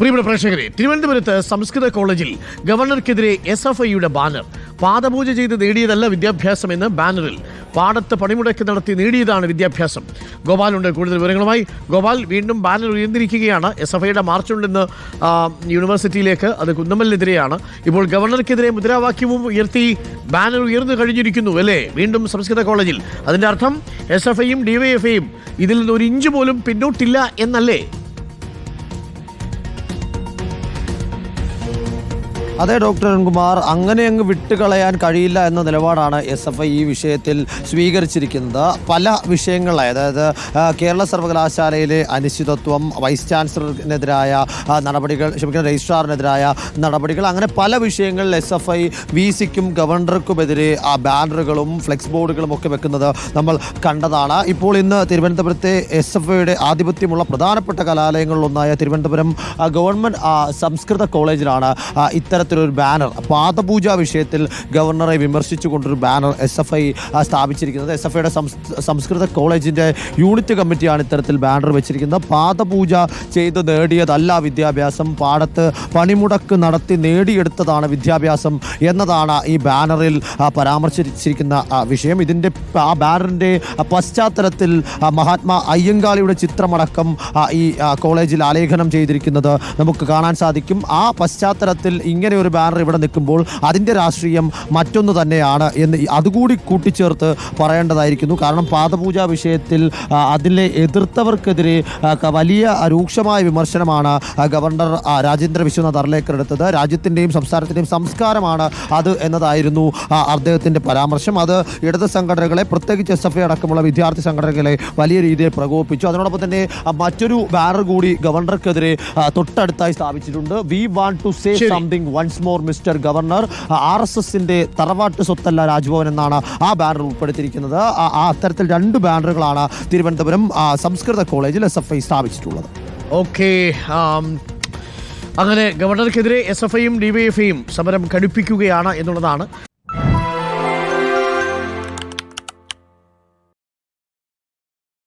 പ്രിയപ്പെട്ട പ്രേക്ഷകരെ, തിരുവനന്തപുരത്ത് സംസ്കൃത കോളേജിൽ ഗവർണർക്കെതിരെ SFIയുടെ ബാനർ. പാദപൂജ ചെയ്ത് നേടിയതല്ല വിദ്യാഭ്യാസമെന്ന് ബാനറിൽ. പാടത്ത് പണിമുടക്ക് നടത്തി നേടിയതാണ് വിദ്യാഭ്യാസം. ഗോപാലുണ്ട് കൂടുതൽ വിവരങ്ങളുമായി. ഗോപാൽ, വീണ്ടും ബാനർ ഉയർന്നിരിക്കുകയാണ്. SFIയുടെ മാർച്ചുണ്ടെന്ന് യൂണിവേഴ്സിറ്റിയിലേക്ക്, അത് കുന്നമ്മലിനെതിരെയാണ്. ഇപ്പോൾ ഗവർണർക്കെതിരെ മുദ്രാവാക്യവും ഉയർത്തി ബാനർ ഉയർന്നു കഴിഞ്ഞിരിക്കുന്നു അല്ലേ, വീണ്ടും സംസ്കൃത കോളേജിൽ. അതിൻ്റെ അർത്ഥം SFIയും DYFIയും ഇതിൽ നിന്ന് ഒരു ഇഞ്ച് പോലും പിന്നോട്ടില്ല എന്നല്ലേ? അതെ ഡോക്ടർ അരുൺകുമാർ, അങ്ങനെ അങ്ങ് വിട്ടുകളയാൻ കഴിയില്ല എന്ന നിലപാടാണ് SFI ഈ വിഷയത്തിൽ സ്വീകരിച്ചിരിക്കുന്നത്. പല വിഷയങ്ങളായി, അതായത് കേരള സർവകലാശാലയിലെ അനിശ്ചിതത്വം, വൈസ് ചാൻസലറിനെതിരായ നടപടികൾ, രജിസ്ട്രാറിനെതിരായ നടപടികൾ, അങ്ങനെ പല വിഷയങ്ങളിൽ SFI VCക്കും ഗവർണർക്കുമെതിരെ ബാനറുകളും ഫ്ലെക്സ് ബോർഡുകളും ഒക്കെ വെക്കുന്നത് നമ്മൾ കണ്ടതാണ്. ഇപ്പോൾ ഇന്ന് തിരുവനന്തപുരത്തെ SFIയുടെ ആധിപത്യമുള്ള പ്രധാനപ്പെട്ട കലാലയങ്ങളിലൊന്നായ തിരുവനന്തപുരം ഗവൺമെൻറ് സംസ്കൃത കോളേജിലാണ് ഇത്തരത്തിലൊരു ബാനർ, പാദപൂജ വിഷയത്തിൽ ഗവർണറെ വിമർശിച്ചുകൊണ്ടൊരു ബാനർ SFI സ്ഥാപിച്ചിരിക്കുന്നത്. SFIയുടെ സംസ്കൃത കോളേജിൻ്റെ യൂണിറ്റ് കമ്മിറ്റിയാണ് ഇത്തരത്തിൽ ബാനർ വെച്ചിരിക്കുന്നത്. പാദപൂജ ചെയ്ത് നേടിയതല്ല വിദ്യാഭ്യാസം, പാടത്ത് പണിമുടക്ക് നടത്തി നേടിയെടുത്തതാണ് വിദ്യാഭ്യാസം എന്നതാണ് ഈ ബാനറിൽ പരാമർശിച്ചിരിക്കുന്ന വിഷയം. ഇതിൻ്റെ ബാനറിൻ്റെ പശ്ചാത്തലത്തിൽ മഹാത്മാ അയ്യങ്കാളിയുടെ ചിത്രമടക്കം ഈ കോളേജിൽ ആലേഖനം ചെയ്തിരിക്കുന്നത് നമുക്ക് കാണാൻ സാധിക്കും. ആ പശ്ചാത്തലത്തിൽ ഇങ്ങനെ ഒരു ബാനർ ഇവിടെ നിൽക്കുമ്പോൾ അതിൻ്റെ രാഷ്ട്രീയം മറ്റൊന്ന് തന്നെയാണ് എന്ന് അതുകൂടി കൂട്ടിച്ചേർത്ത് പറയേണ്ടതായിരിക്കുന്നു. കാരണം പാദപൂജ വിഷയത്തിൽ അതിലെ എതിർത്തവർക്കെതിരെ വലിയ രൂക്ഷമായ വിമർശനമാണ് ഗവർണർ രാജേന്ദ്ര വിശ്വനാഥ് അർലേക്കർ എടുത്തത്. രാജ്യത്തിൻ്റെയും സംസ്ഥാനത്തിൻ്റെയും സംസ്കാരമാണ് അത് എന്നതായിരുന്നു അദ്ദേഹത്തിൻ്റെ പരാമർശം. അത് ഇടത് സംഘടനകളെ, പ്രത്യേകിച്ച് SFI അടക്കമുള്ള വിദ്യാർത്ഥി സംഘടനകളെ വലിയ രീതിയിൽ പ്രകോപിപ്പിച്ചു. അതിനോടൊപ്പം തന്നെ മറ്റൊരു ബാനർ കൂടി ഗവർണർക്കെതിരെ തൊട്ടടുത്തായി സ്ഥാപിച്ചിട്ടുണ്ട്. We want to say something once more mister governor. RSSന്റെ തറവാട്ട് സ്വത്തല്ല രാജ്ഭവൻ എന്നാണ് ആ ബാനർ ഉൾപ്പെടുത്തിയിരിക്കുന്നത്. അത്തരത്തിൽ 2 ബാനറുകളാണ് തിരുവനന്തപുരം സംസ്കൃത കോളേജിൽ SFI സ്ഥാപിച്ചിട്ടുള്ളത്. ഓക്കെ, അങ്ങനെ ഗവർണർക്കെതിരെ SFIയും DYFIയും സമരം കടുപ്പിക്കുകയാണ് എന്നുള്ളതാണ്.